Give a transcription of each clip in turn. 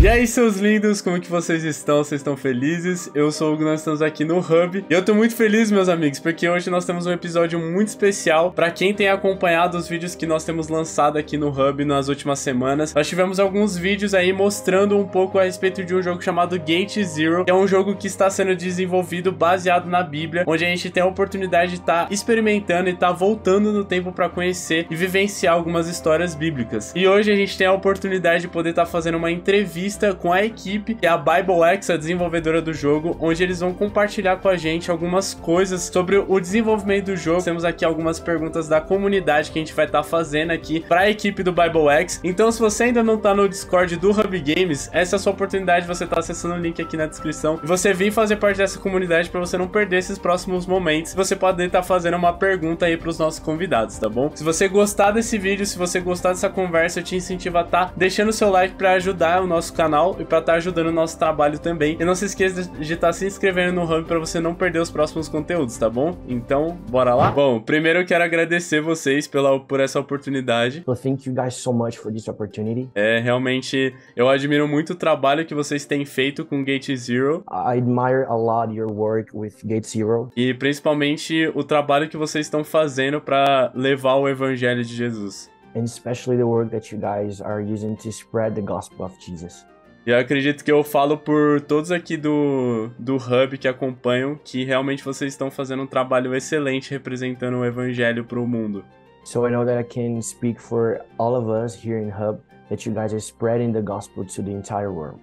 E aí, seus lindos, como que vocês estão? Vocês estão felizes? Eu sou o Hugo, nós estamos aqui no Hub. E eu tô muito feliz, meus amigos, porque hoje nós temos um episódio muito especial. Pra quem tem acompanhado os vídeos que nós temos lançado aqui no Hub nas últimas semanas, nós tivemos alguns vídeos aí mostrando um pouco a respeito de um jogo chamado Gate Zero, que é um jogo que está sendo desenvolvido baseado na Bíblia, onde a gente tem a oportunidade de estar experimentando e estar voltando no tempo pra conhecer e vivenciar algumas histórias bíblicas. E hoje a gente tem a oportunidade de poder estar fazendo uma entrevista com a equipe, que é a BibleX, a desenvolvedora do jogo, onde eles vão compartilhar com a gente algumas coisas sobre o desenvolvimento do jogo. Temos aqui algumas perguntas da comunidade que a gente vai estar fazendo aqui para a equipe do BibleX. Então, se você ainda não está no Discord do Hub Games, essa é a sua oportunidade de você estar acessando o link aqui na descrição e você vir fazer parte dessa comunidade para você não perder esses próximos momentos. Você pode estar fazendo uma pergunta aí para os nossos convidados, tá bom? Se você gostar desse vídeo, se você gostar dessa conversa, eu te incentivo a estar deixando o seu like para ajudar o nosso canal e para estar ajudando o nosso trabalho também. E não se esqueça de estar se inscrevendo no Hub para você não perder os próximos conteúdos, tá bom? Então, bora lá? Bom, primeiro eu quero agradecer vocês por essa oportunidade. So thank you guys so much for this opportunity. Realmente, eu admiro muito o trabalho que vocês têm feito com Gate Zero. I admire a lot your work with Gate Zero. E principalmente o trabalho que vocês estão fazendo para levar o evangelho de Jesus. And especially the work that you guys are using to spread the gospel of Jesus. E eu acredito que eu falo por todos aqui do Hub que acompanham que realmente vocês estão fazendo um trabalho excelente representando o evangelho para o mundo. So I know that I can speak for all of us here in Hub that you guys are spreading the gospel to the entire world.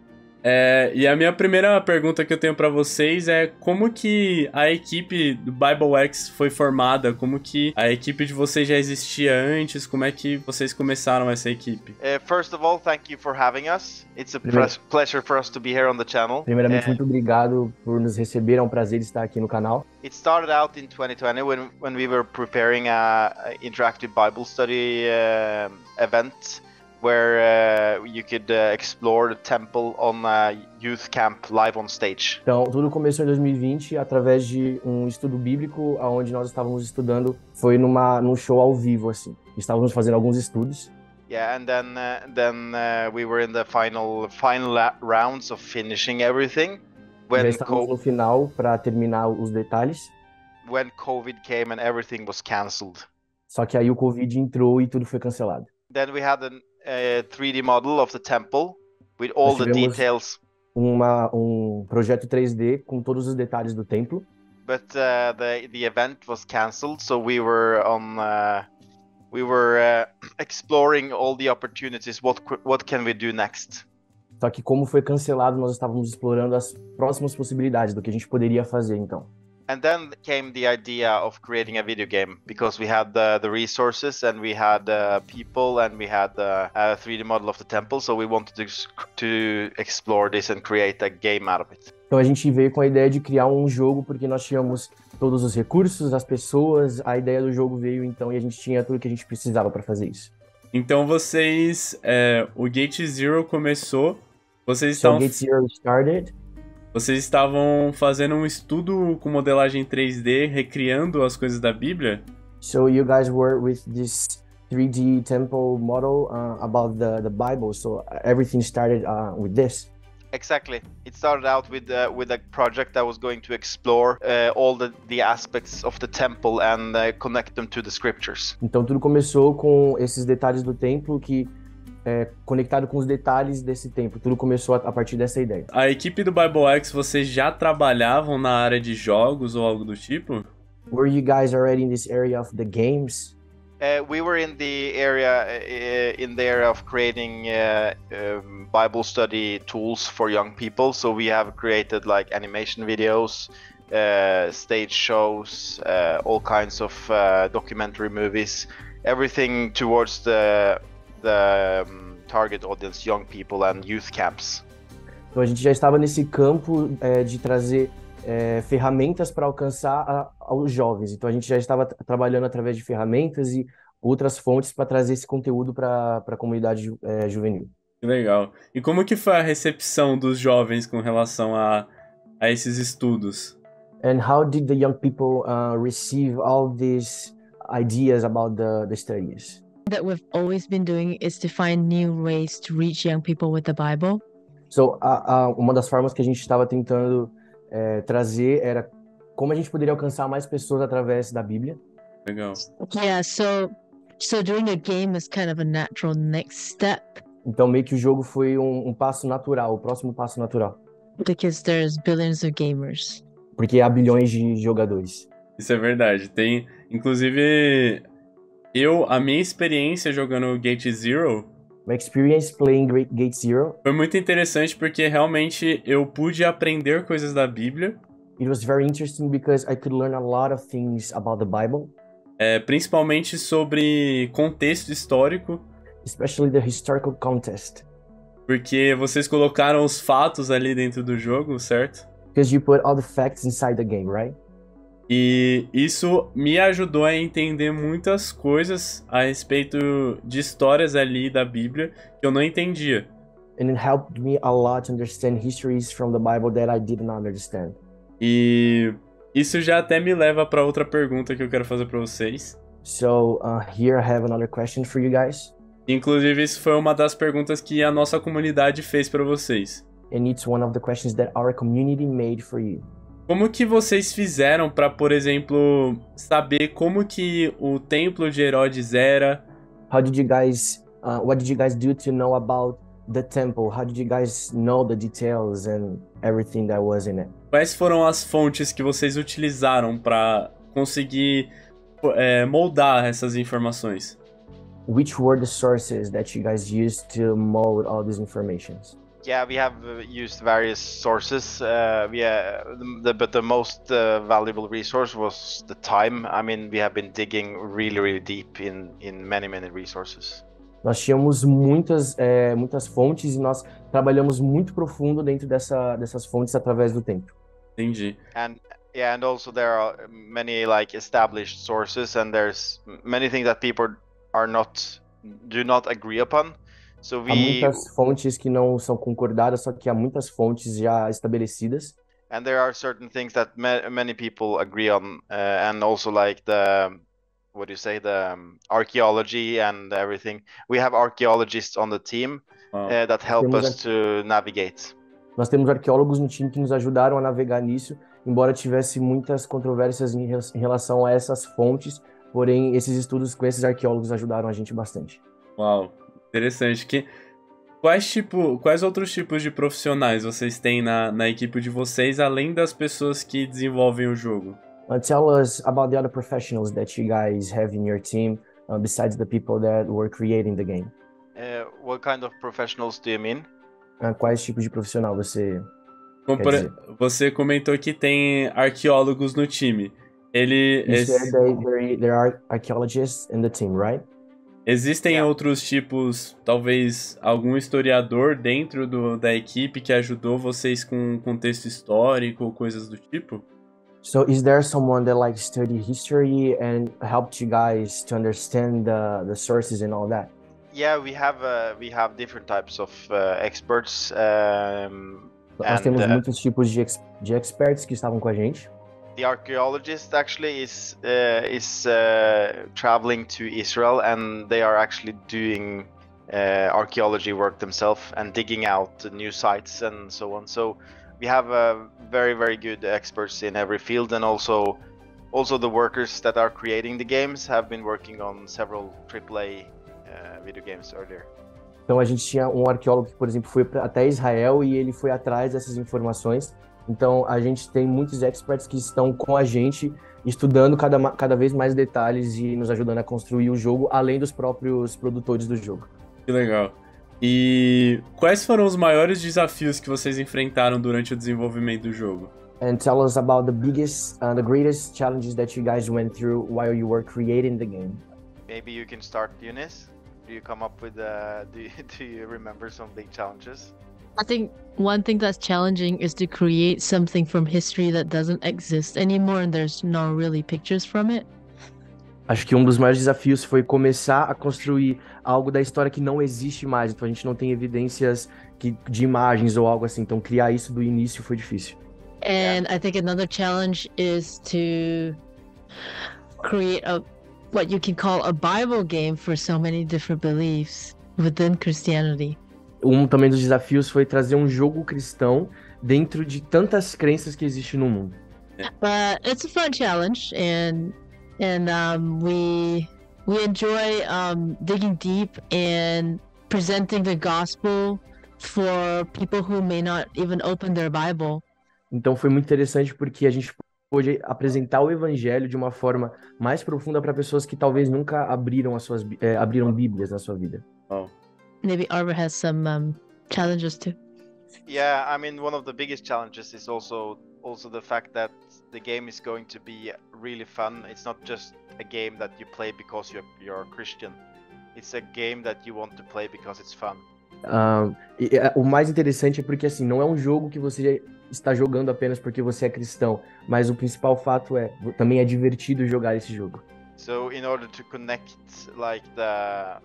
E a minha primeira pergunta que eu tenho para vocês é como que a equipe do BibleX foi formada? Como que a equipe de vocês já existia antes? Como é que vocês começaram essa equipe? First of all, thank you for having us. It's a pleasure for us to be here on the channel. Primeiramente, muito obrigado por nos receber. É um prazer estar aqui no canal. It started out in 2020 when we were preparing a interactive Bible study event where you could explore the temple on a youth camp live on stage. Então, tudo começou em 2020 através de um estudo bíblico, onde nós estávamos estudando, foi num show ao vivo, assim. Estávamos fazendo alguns estudos. Yeah, and then we were in the final rounds of finishing everything. Já estávamos no final para terminar os detalhes. When COVID came and everything was cancelled. Só que aí o Covid entrou e tudo foi cancelado. Then we had a 3D model of the temple with all the details. Projeto 3D com todos os detalhes do templo. But the event was cancelled, so we were exploring all the opportunities. What can we do next? Só que como foi cancelado, nós estávamos explorando as próximas possibilidades do que a gente poderia fazer, então. And then came the idea of creating a video game, because we had the resources and we had people and we had a 3D model of the temple, so we wanted to explore this and create a game out of it. Então a gente veio com a ideia de criar um jogo porque nós tínhamos todos os recursos, as pessoas, a ideia do jogo veio então e a gente tinha tudo que a gente precisava para fazer isso. Então vocês, o Gate Zero começou, Gate Zero started. Vocês estavam fazendo um estudo com modelagem 3D, recriando as coisas da Bíblia? So you guys were with this 3D temple model about the Bible. So everything started with this. Exactly. It started out with a project that was going to explore all the aspects of the temple and connect them to the scriptures. Então tudo começou com esses detalhes do templo que conectado com os detalhes desse tempo. Tudo começou a partir dessa ideia. A equipe do BibleX, vocês já trabalhavam na área de jogos ou algo do tipo? Were you guys already in this area of the games? We were in the area of creating Bible study tools for young people. So we have created like animation videos, stage shows, all kinds of documentary movies, everything towards the target audience, young people and youth camps. Então a gente já estava nesse campo de trazer ferramentas para alcançar os jovens. Então a gente já estava trabalhando através de ferramentas e outras fontes para trazer esse conteúdo para a comunidade juvenil. Legal. E como que foi a recepção dos jovens com relação a esses estudos? And how did the young people receive all these ideas about the studies? That we've always been doing is to find new ways to reach young people with the Bible. So, uma das formas que a gente estava tentando trazer era como a gente poderia alcançar mais pessoas através da Bíblia. Legal. Yeah, so doing a game is kind of a natural next step Então, meio que o jogo foi um passo natural, o próximo passo natural. because there's billions of gamers. Porque há bilhões de jogadores. Isso é verdade. Tem, inclusive, a minha experiência jogando Gate Zero My experience playing Gate Zero, foi muito interessante porque realmente eu pude aprender coisas da Bíblia, it was very interesting because I could learn a lot of things about the Bible, principalmente sobre contexto histórico, especially the historical context. porque vocês colocaram os fatos ali dentro do jogo, certo? Because you put all the facts inside the game, right? E isso me ajudou a entender muitas coisas a respeito de histórias ali da Bíblia que eu não entendia. And it helped me a lot to understand histories from the Bible that I didn't understand. E isso já até me leva para outra pergunta que eu quero fazer para vocês. So here I have another question for you guys. Inclusive, isso foi uma das perguntas que a nossa comunidade fez para vocês. And it's one of the questions that our community made for you. Como que vocês fizeram para, por exemplo, saber como que o templo de Herodes era? How did you guys, what did you guys do to know about the temple? How did you guys know the details and everything that was in it? Quais foram as fontes que vocês utilizaram para conseguir moldar essas informações? Which were the sources that you guys used to mold all these informations? Yeah, we have used various sources. But the most valuable resource was the time. I mean, we have been digging really deep in many resources. Nós tínhamos muitas fontes e nós trabalhamos muito profundo dentro dessas fontes através do tempo. Entendi. And also there are many like established sources, and there's many things that people do not agree upon. So Há muitas fontes que não são concordadas, só que há muitas fontes já estabelecidas. And there are certain things that many people agree on, and also like the archaeology and everything. We have archaeologists on the team that help us to navigate. Nós temos arqueólogos no time que nos ajudaram a navegar nisso, embora tivesse muitas controvérsias em relação a essas fontes, porém esses estudos com esses arqueólogos ajudaram a gente bastante. Uau, interessante. Quais outros tipos de profissionais vocês têm na equipe de vocês, além das pessoas que desenvolvem o jogo? Tell us about the other professionals that you guys have in your team, besides the people that were creating the game. What kind of professionals do you mean? Quais tipos de profissional você quer dizer? Você comentou que tem arqueólogos no time. You said there are archaeologists in the team, right? Existem outros tipos, talvez algum historiador dentro da equipe que ajudou vocês com contexto histórico ou coisas do tipo? So is there someone that studied history and helped you guys to understand the sources and all that? Yeah, we have different types of experts. Nós temos muitos tipos de experts que estavam com a gente. The archaeologist actually is traveling to Israel, and they are actually doing archaeology work themselves and digging out new sites and so on. So we have very good experts in every field, and also the workers that are creating the games have been working on several AAA video games earlier. Então a gente tinha um arqueólogo que, por exemplo, foi até Israel e ele foi atrás dessas informações. Então a gente tem muitos experts que estão com a gente, estudando cada vez mais detalhes e nos ajudando a construir o jogo, além dos próprios produtores do jogo. Que legal. E quais foram os maiores desafios que vocês enfrentaram durante o desenvolvimento do jogo? And tell us about the biggest, the greatest challenges that you guys went through while you were creating the game. Maybe you can start, Eunice. Do you come up with do you remember some big challenges? I think one thing that's challenging is to create something from history that doesn't exist anymore and there's no really pictures from it. Acho que um dos maiores desafios foi começar a construir algo da história que não existe mais. Então a gente não tem evidências de imagens ou algo assim. Então criar isso do início foi difícil. And I think another challenge is to create what you can call a Bible game for so many different beliefs within Christianity. Um também dos desafios foi trazer um jogo cristão dentro de tantas crenças que existem no mundo. But it's a fun challenge, and we enjoy digging deep and presenting the gospel for people who may not even open their Bible. Então foi muito interessante porque a gente pôde apresentar o evangelho de uma forma mais profunda para pessoas que talvez nunca abriram Bíblias na sua vida. Oh. Maybe Arbor has some challenges too. Yeah, I mean, one of the biggest challenges is also the fact that the game is going to be really fun. It's not just a game that you play because you're a Christian. It's a game that you want to play because it's fun. O mais interessante é porque assim, não é um jogo que você está jogando apenas porque você é cristão, mas o principal fato também é divertido jogar esse jogo. So in order to connect like the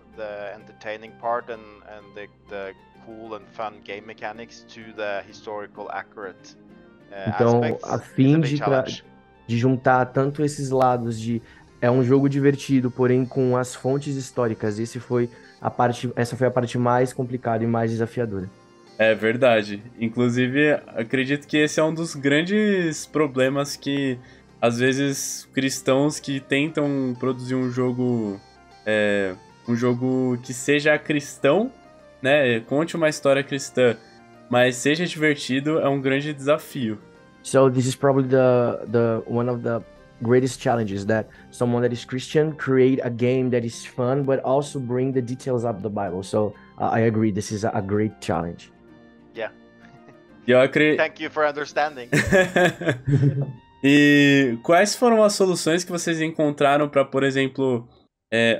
entertaining part and the cool and fun game mechanics to the historical accurate Então, aspects, a it's a fim big challenge. de juntar tanto esses lados de é um jogo divertido, porém com as fontes históricas, essa foi a parte mais complicada e mais desafiadora. É verdade. Inclusive, acredito que esse é um dos grandes problemas que, às vezes, cristãos que tentam produzir um jogo que seja cristão, né, conte uma história cristã, mas seja divertido, é um grande desafio. So this is probably the one of the greatest challenges that someone that is Christian create a game that is fun but also bring the details of the Bible. So I agree, this is a great challenge. Yeah. Eu acredito. Thank you for understanding. E quais foram as soluções que vocês encontraram para, por exemplo,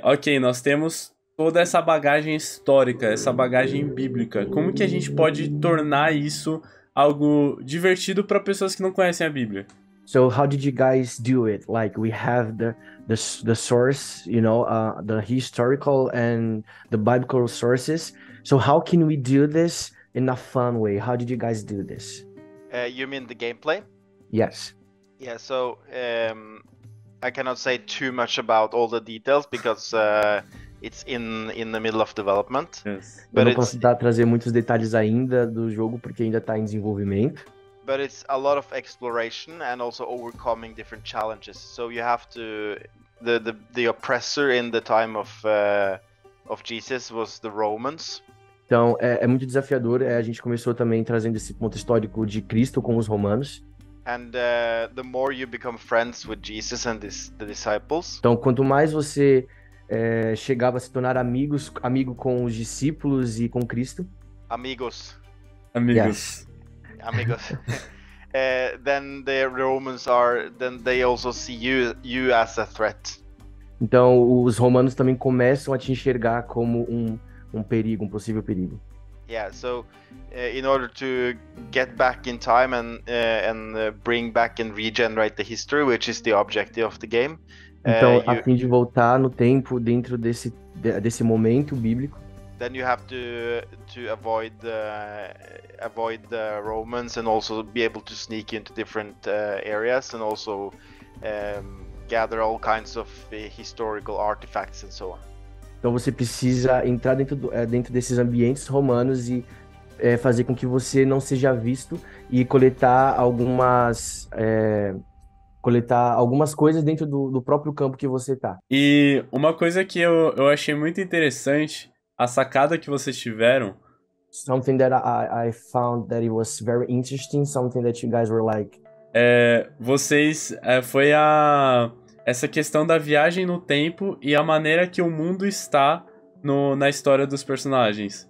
ok, nós temos toda essa bagagem histórica, essa bagagem bíblica. Como que a gente pode tornar isso algo divertido para pessoas que não conhecem a Bíblia? So how did you guys do it? Like we have the source, the historical and the biblical sources. So how can we do this in a fun way? How did you guys do this? You mean the gameplay? Yes. Yeah, so I cannot say too much about all the details because it's in the middle of development. Yes. Eu não posso trazer muitos detalhes ainda do jogo porque ainda está em desenvolvimento. But it's a lot of exploration and also overcoming different challenges. So you have to the oppressor in the time of Jesus was the Romans. Então é muito desafiador. A gente começou também trazendo esse ponto histórico de Cristo com os romanos. And the more you become friends with Jesus and the disciples. Então quanto mais você chegava a se tornar amigo com os discípulos e com Cristo. Amigos. Yes. Amigos. Then the Romans they also see you as a threat. Então os romanos também começam a te enxergar como um perigo, um possível perigo. Yeah, so in order to get back in time and bring back and regenerate the history, which is the objective of the game. Então, a fim de voltar no tempo dentro desse momento bíblico. Then you have to avoid the Romans and also be able to sneak into different areas and also gather all kinds of historical artifacts and so on. Então você precisa entrar dentro desses ambientes romanos e fazer com que você não seja visto e coletar algumas coisas dentro do próprio campo que você tá. E uma coisa que eu achei muito interessante, a sacada que vocês tiveram. Something that I found that it was very interesting, something that you guys were like. Foi essa questão da viagem no tempo e a maneira que o mundo está na história dos personagens.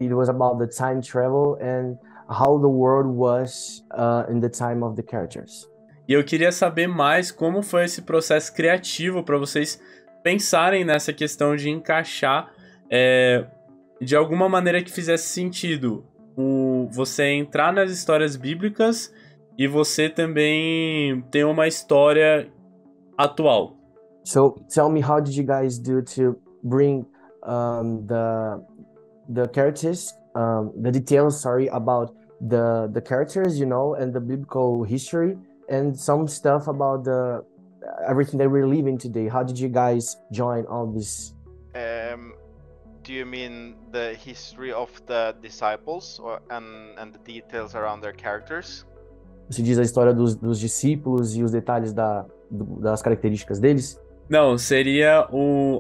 It was about the time travel and how the world was in the time of the characters. E eu queria saber mais como foi esse processo criativo para vocês pensarem nessa questão de encaixar de alguma maneira que fizesse sentido você entrar nas histórias bíblicas e você também ter uma história atual. So tell me, how did you guys do to bring the characters, the details, about the characters, and the biblical history and some stuff about everything that we're living today. How did you guys join all this? Do you mean the history of the disciples and the details around their characters? Você diz a história dos discípulos e os detalhes das características deles? Não, seria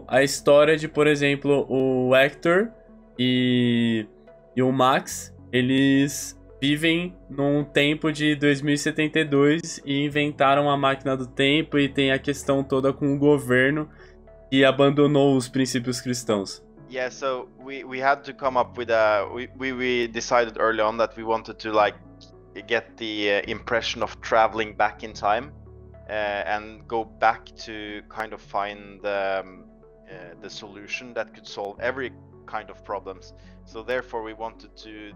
a história de, por exemplo, o Hector e o Max, eles vivem num tempo de 2072 e inventaram a máquina do tempo, e tem a questão toda com o governo que abandonou os princípios cristãos. Yeah, so we had to come up with we decided early on that we wanted to like get the impression of traveling back in time and go back to kind of find the solution that could solve every kind of problems. So therefore we wanted to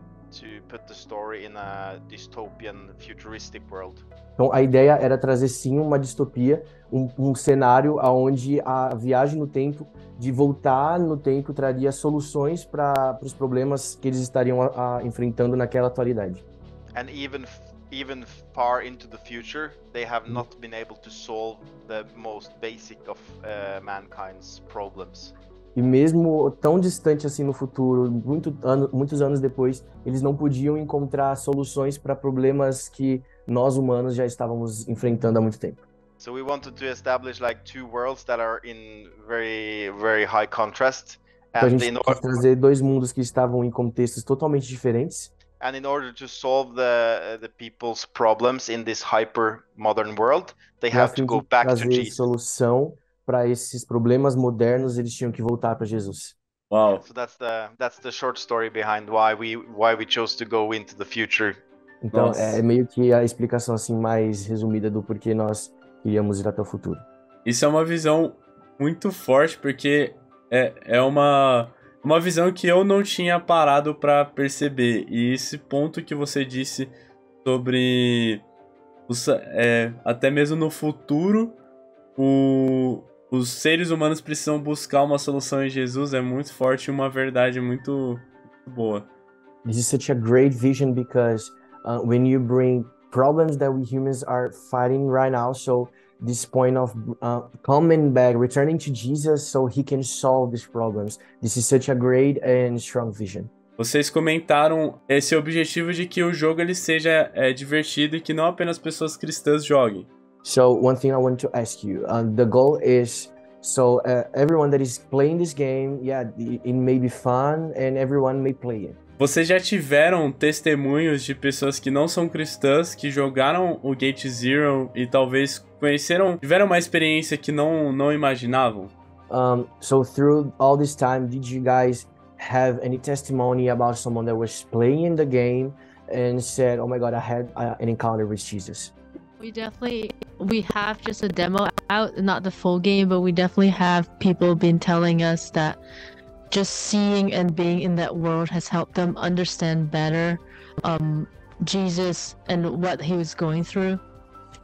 put the story in a dystopian, futuristic world. Então, a ideia era trazer, sim, uma distopia, um cenário onde a viagem no tempo, de voltar no tempo, traria soluções para os problemas que eles estariam enfrentando naquela atualidade. And even far into the future, they have not been able to solve the most basic of mankind's problems. E mesmo tão distante assim no futuro, muitos anos depois, eles não podiam encontrar soluções para problemas que nós humanos já estávamos enfrentando há muito tempo. So we wanted to establish like two worlds that are in very, very high contrast. Então a gente quis trazer dois mundos que estavam em contextos totalmente diferentes. And in order to solve the people's problems in this hyper modern world, they have to go back to Jesus. Solução para esses problemas modernos, eles tinham que voltar para Jesus. Wow. So that's the short story behind why we chose to go into the future. Então é meio que a explicação assim mais resumida do porquê nós queríamos ir até o futuro. Isso é uma visão muito forte, porque é uma visão que eu não tinha parado para perceber. E esse ponto que você disse sobre até mesmo no futuro os seres humanos precisam buscar uma solução em Jesus é muito forte e uma verdade muito boa. This is such a great vision because when you bring problems that we humans are fighting right now, so this point of coming back, returning to Jesus so he can solve these problems. This is such a great and strong vision. Vocês comentaram esse objetivo de que o jogo ele seja divertido e que não apenas pessoas cristãs joguem. So one thing I want to ask you, the goal is so everyone that is playing this game, yeah, it may be fun and everyone may play it. Vocês já tiveram testemunhos de pessoas que não são cristãs, que jogaram o Gate Zero e talvez tiveram uma experiência que não imaginavam? So through all this time, did you guys have any testimony about someone that was playing in the game and said, "Oh my God, I had an encounter with Jesus"? We have just a demo out, not the full game, but we definitely have people been telling us that just seeing and being in that world has helped them understand better Jesus and what he was going through.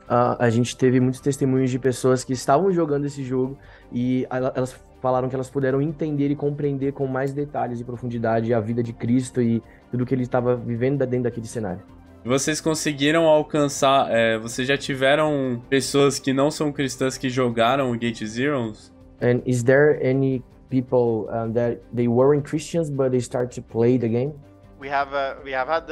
A gente teve muitos testemunhos de pessoas que estavam jogando esse jogo e elas falaram que elas puderam entender e compreender com mais detalhes e profundidade a vida de Cristo e tudo que ele estava vivendo dentro daquele cenário. Vocês conseguiram alcançar, vocês já tiveram pessoas que não são cristãs que jogaram o Gate Zero? And is there any people that they weren't Christians but they start to play the game? We have had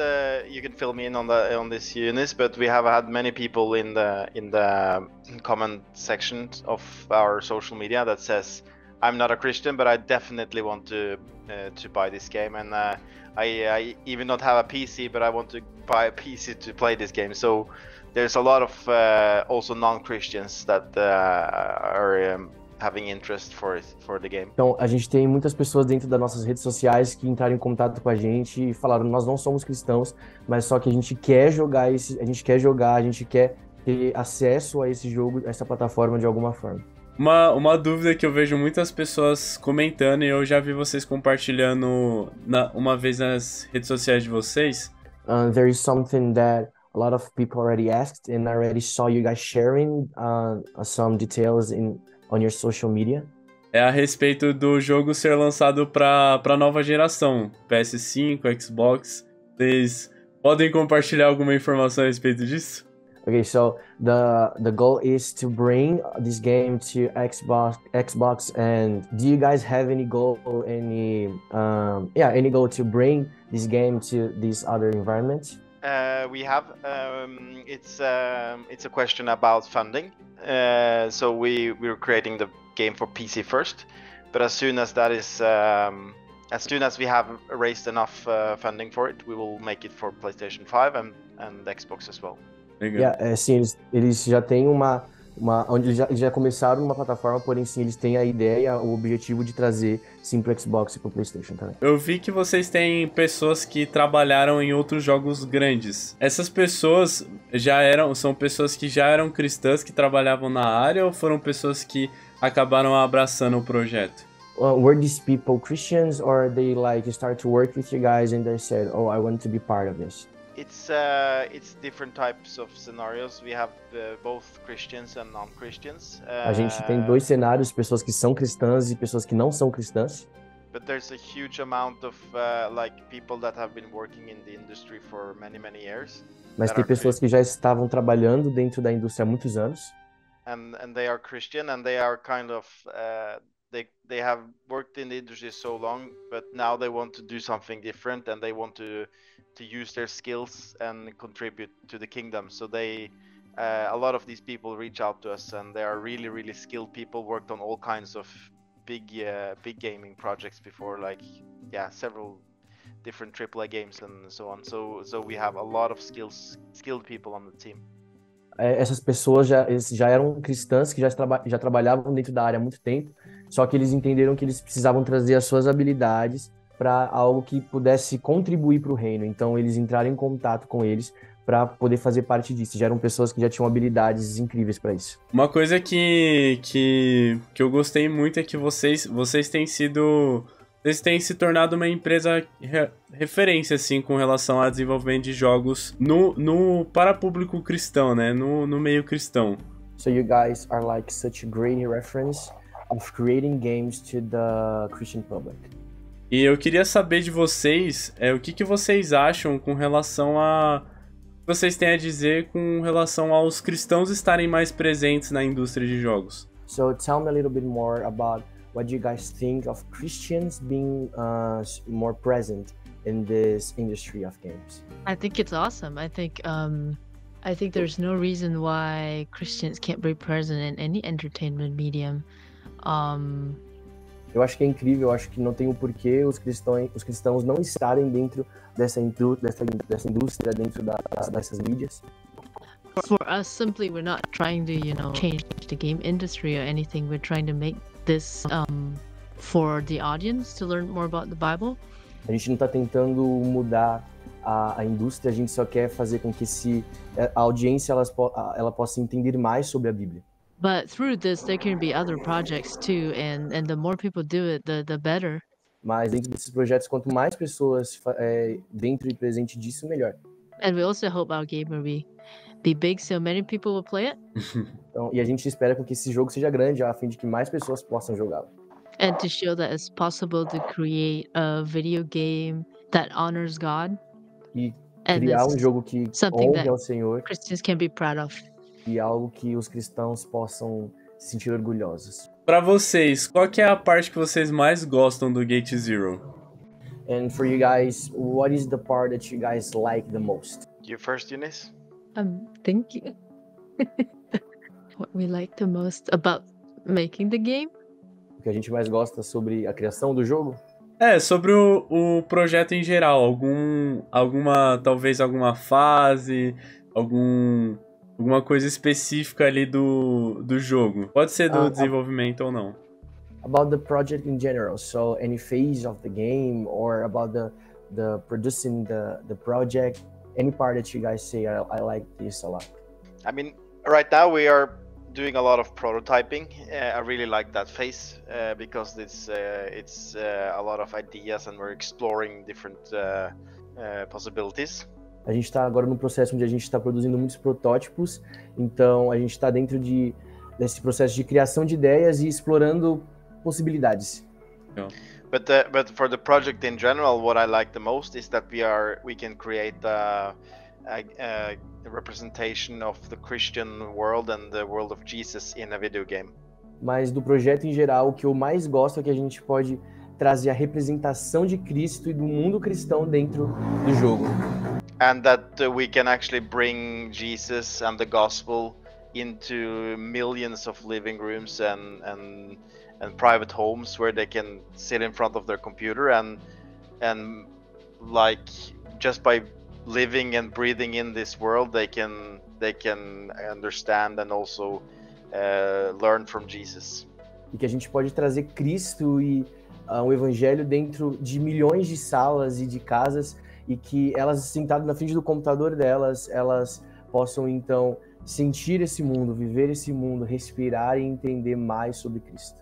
you can fill me in on this, Eunice, but we have had many people in the comment section of our social media that says, "I'm not a Christian, but I definitely want to buy this game, and I even not have a PC, but I want to buy a PC to play this game." So there's a lot of also non-Christians that are having interest for the game. Então, a gente tem muitas pessoas dentro das nossas redes sociais que entraram em contato com a gente e falaram: nós não somos cristãos, mas só que a gente quer jogar a gente quer ter acesso a esse jogo, a essa plataforma de alguma forma. Uma dúvida que eu vejo muitas pessoas comentando e eu já vi vocês compartilhando uma vez nas redes sociais de vocês. There is something that a lot of people already asked and I already saw you guys sharing some details on your social media. É a respeito do jogo ser lançado para nova geração, PS5, Xbox. Vocês podem compartilhar alguma informação a respeito disso? Okay, so the goal is to bring this game to Xbox, and do you guys have any goal, any goal to bring this game to these other environments? We have it's a question about funding. So we're creating the game for PC first, but as soon as we have raised enough funding for it, we will make it for PlayStation 5 and Xbox as well. Yeah, sim, eles já têm onde eles já começaram numa plataforma, porém sim, eles têm a ideia, o objetivo de trazer sim pro Xbox e pro PlayStation também. Eu vi que vocês têm pessoas que trabalharam em outros jogos grandes. Essas pessoas são pessoas que já eram cristãs, que trabalhavam na área, ou foram pessoas que acabaram abraçando o projeto? Were these people Christians, or they start to work with you guys and they said, "Oh, I want to be part of this"? It's different types of scenarios. We have both Christians and non-Christians. A gente tem dois cenários, pessoas que são cristãs e pessoas que não são cristãs. But there's a huge amount of people that have been working in the industry for many years. Mas tem pessoas que já estavam trabalhando dentro da indústria há muitos anos. And they are Christian, and they are kind of they have worked in the industry so long, but now they want to do something different, and they want to use their skills and contribute to the kingdom. So a lot of these people reach out to us, and they are really skilled people, worked on all kinds of big gaming projects before, several different AAA games and so on. So we have a lot of skilled people on the team. Essas pessoas já eram cristãs, que já trabalhavam dentro da área há muito tempo, só que eles entenderam que eles precisavam trazer as suas habilidades para algo que pudesse contribuir para o reino. Então eles entraram em contato com eles para poder fazer parte disso. Já eram pessoas que já tinham habilidades incríveis para isso. Uma coisa que eu gostei muito é que vocês têm se tornado uma empresa referência, assim, com relação ao desenvolvimento de jogos para público cristão, né? No meio cristão. So you guys are such a great reference of creating games to the Christian public. E eu queria saber de vocês, o que vocês acham com relação a... vocês têm a dizer com relação aos cristãos estarem mais presentes na indústria de jogos. So tell me a little bit more about what you guys think of Christians being more present in this industry of games. I think it's awesome. I think there's no reason why Christians can't be present in any entertainment medium. Eu acho que é incrível, eu acho que não tem o porquê os cristãos não estarem dentro dessa indústria, dentro dessas mídias. For us, simply, we're not trying to, change the game industry or anything. We're trying to make this for the audience to learn more about the Bible. A gente não está tentando mudar a indústria, a gente só quer fazer com que a audiência ela possa entender mais sobre a Bíblia. But through this, there can be other projects too, and the more people do it, the better. Mas dentro desses projetos, quanto mais pessoas dentro e presente disso, melhor. And we also hope our game will be big, so many people will play it. Então, e a gente espera que esse jogo seja grande, a fim de que mais pessoas possam jogá-lo. And to show that it's possible to create a video game that honors God. E criar jogo que honre ao Senhor. Christians can be proud of. E algo que os cristãos possam se sentir orgulhosos. Para vocês, qual que é a parte que vocês mais gostam do Gate Zero? And for you guys, what is the part that you guys like the most? You first, Eunice? Thank you. What we like the most about making the game? O que a gente mais gosta sobre a criação do jogo? Sobre o projeto em geral. Talvez alguma fase, alguma coisa específica ali do jogo. Pode ser do desenvolvimento ou não. About the project in general, so any phase of the game or about the producing the project, any part that you guys say I like this a lot. I mean, right now we are doing a lot of prototyping. I really like that phase because it's a lot of ideas and we're exploring different possibilities. A gente está agora no processo onde a gente está produzindo muitos protótipos, então a gente está dentro desse processo de criação de ideias e explorando possibilidades. Yeah. But for the project in general, what I like the most is that we can create a representation of the Christian world and the world of Jesus in a video game. Mas do projeto em geral, o que eu mais gosto é que a gente pode trazer a representação de Cristo e do mundo cristão dentro do jogo. And that we can actually bring Jesus and the gospel into millions of living rooms and private homes where they can sit in front of their computer and like just by living and breathing in this world they can understand and also learn from Jesus. E que a gente pode trazer Cristo e o evangelho dentro de milhões de salas e de casas e que elas, sentadas na frente do computador delas, elas possam então sentir esse mundo, viver esse mundo, respirar e entender mais sobre Cristo.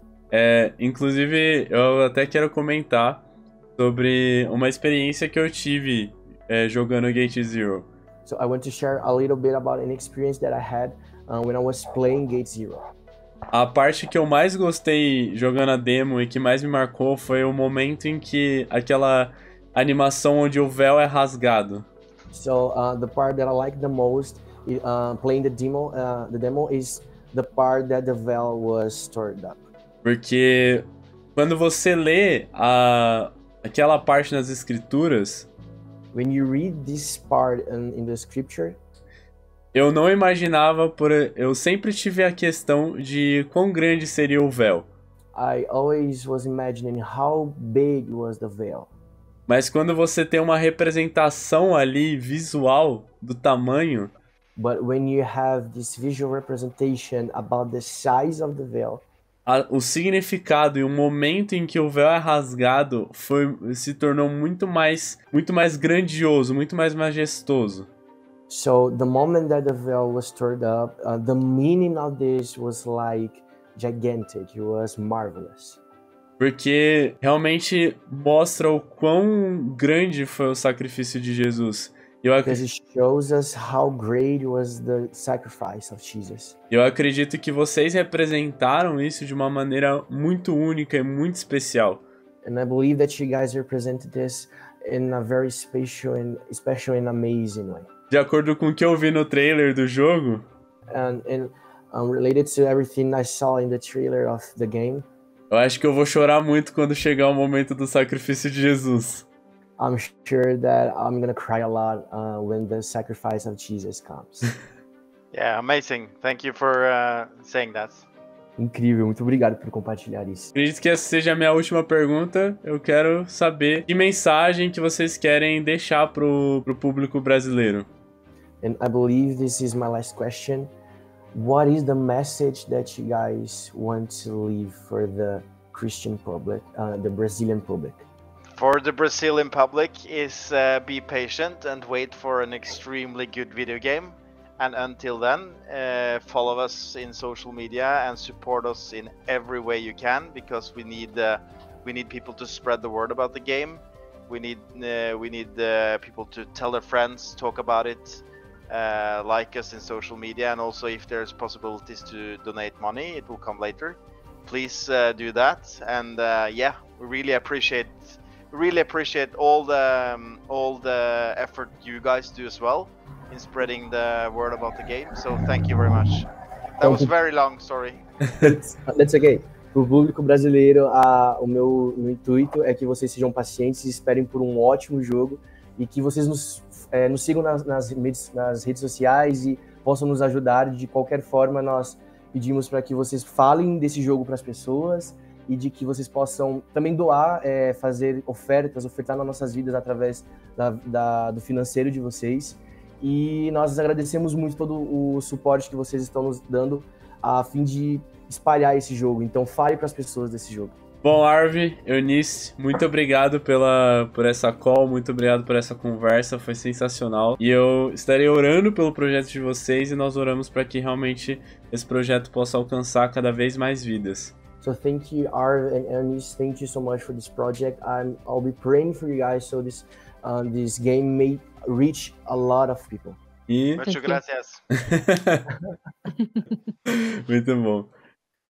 Inclusive, eu até quero comentar sobre uma experiência que eu tive jogando Gate Zero. So I want to share a little bit about an experience that I had when I was playing Gate Zero. A parte que eu mais gostei jogando a demo e que mais me marcou foi o momento em que aquela animação onde o véu é rasgado. So the part that I like the most playing the demo is the part that the veil was torn up. Porque quando você lê aquela parte nas escrituras, when you read this part in the scripture, eu não imaginava, eu sempre tive a questão de quão grande seria o véu. I always was imagining how big was the veil. Mas quando você tem uma representação ali visual do tamanho, but when you have this visual representation about the size of the veil, o significado e o momento em que o véu é rasgado se tornou muito mais grandioso, muito mais majestoso. So the moment that the veil was torn up, the meaning of this was like gigantic. It was marvelous. Porque realmente mostra o quão grande foi o sacrifício de Jesus. Because it shows us how great was the sacrifice of Jesus. Eu acredito que vocês representaram isso de uma maneira muito única e muito especial. And I believe that you guys represented this in a very special and amazing way. De acordo com o que eu vi no trailer do jogo, and related to everything I saw in the trailer of the game, eu acho que eu vou chorar muito quando chegar o momento do sacrifício de Jesus. I'm sure that I'm gonna cry a lot when the sacrifice of Jesus comes. Yeah, amazing. Thank you for saying that. Incrível, muito obrigado por compartilhar isso. Acredito que essa seja a minha última pergunta. Eu quero saber que mensagem que vocês querem deixar pro público brasileiro. And I believe this is my last question. What is the message that you guys want to leave for the Christian public, the Brazilian public? For the Brazilian public is be patient and wait for an extremely good video game. And until then, follow us in social media and support us in every way you can, because we need people to spread the word about the game. We need people to tell their friends, talk about it, like us in social media, and also if there's possibilities to donate money, it will come later. Please do that, and yeah, we really appreciate all the effort you guys do as well in spreading the word about the game. So thank you very much. That was very long, sorry. That's okay. Para o público brasileiro, o meu intuito é que vocês sejam pacientes e esperem por um ótimo jogo e que vocês nos sigam nas redes sociais e possam nos ajudar de qualquer forma. Nós pedimos para que vocês falem desse jogo para as pessoas e de que vocês possam também doar, fazer ofertar nas nossas vidas através do financeiro de vocês. E nós agradecemos muito todo o suporte que vocês estão nos dando a fim de espalhar esse jogo. Então fale para as pessoas desse jogo. Bom, Arvi, Eunice, muito obrigado por essa call, muito obrigado por essa conversa, foi sensacional. E eu estarei orando pelo projeto de vocês e nós oramos para que realmente esse projeto possa alcançar cada vez mais vidas. So thank you, Arv and Eunice. Thank you so much for this project. I'll be praying for you guys so this game may reach a lot of people. Muchas gracias. Muito bom.